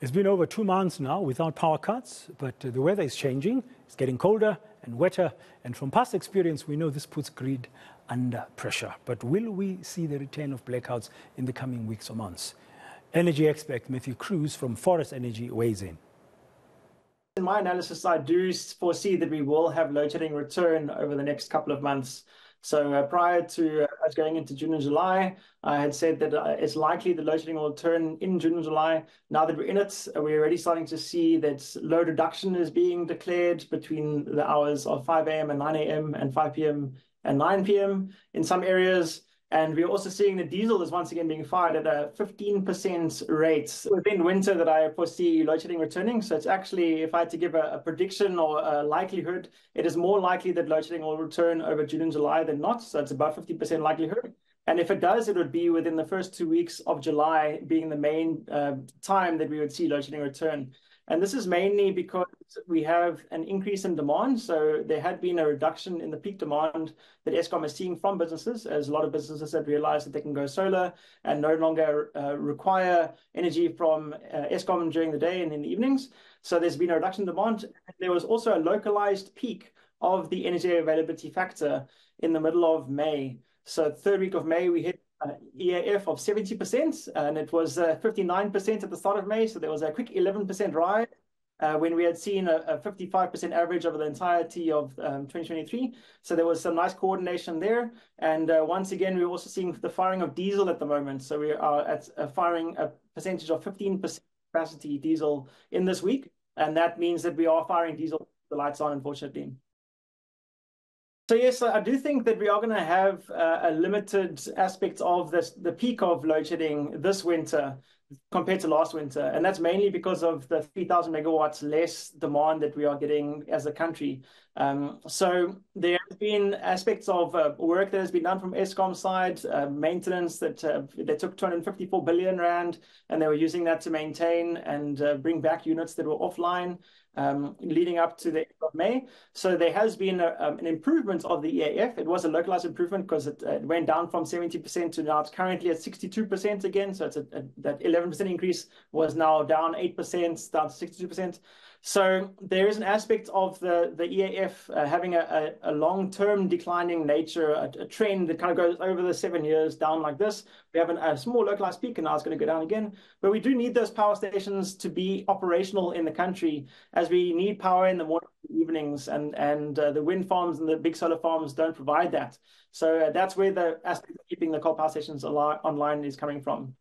It's been over 2 months now without power cuts, but the weather is changing. It's getting colder and wetter, and from past experience, we know this puts grid under pressure. But will we see the return of blackouts in the coming weeks or months? Energy expert Matthew Cruz from Forest Energy weighs in. In my analysis, I do foresee that we will have load shedding return over the next couple of months. So prior to us going into June and July, I had said that it's likely that load shedding will return in June and July. Now that we're in it, we're already starting to see that load reduction is being declared between the hours of 5 a.m. and 9 a.m. and 5 p.m. and 9 p.m. in some areas. And we're also seeing that diesel is once again being fired at a 15% rate within winter that I foresee load shedding returning. So it's actually, if I had to give a prediction or a likelihood, it is more likely that load shedding will return over June and July than not. So it's about 50% likelihood. And if it does, it would be within the first 2 weeks of July being the main time that we would see load shedding return. And this is mainly because we have an increase in demand. So there had been a reduction in the peak demand that Eskom is seeing from businesses, as a lot of businesses have realized that they can go solar and no longer require energy from Eskom during the day and in the evenings. So there's been a reduction in demand. There was also a localized peak of the energy availability factor in the middle of May. So third week of May, we hit EAF of 70%, and it was 59% at the start of May. So there was a quick 11% rise when we had seen a 55% average over the entirety of 2023. So there was some nice coordination there. And once again, we're also seeing the firing of diesel at the moment. So we are at firing a percentage of 15% capacity diesel in this week. And that means that we are firing diesel with the lights on, unfortunately. So yes, I do think that we are going to have a limited aspect of the peak of load shedding this winter compared to last winter. And that's mainly because of the 3,000 megawatts less demand that we are getting as a country. So there have been aspects of work that has been done from Eskom's side, maintenance that they took 254 billion rand, and they were using that to maintain and bring back units that were offline leading up to the end of May. So there has been an improvement of the EAF. It was a localized improvement because it went down from 70% to now it's currently at 62% again. So it's that 11% increase was now down 8%, down to 62%. So there is an aspect of the EAF having a long-term declining nature, a trend that kind of goes over the 7 years down like this. We have a small localized peak, and now it's going to go down again. But we do need those power stations to be operational in the country, as we need power in the morning and evenings, and the wind farms and the big solar farms don't provide that. So that's where the aspect of keeping the coal power stations online is coming from.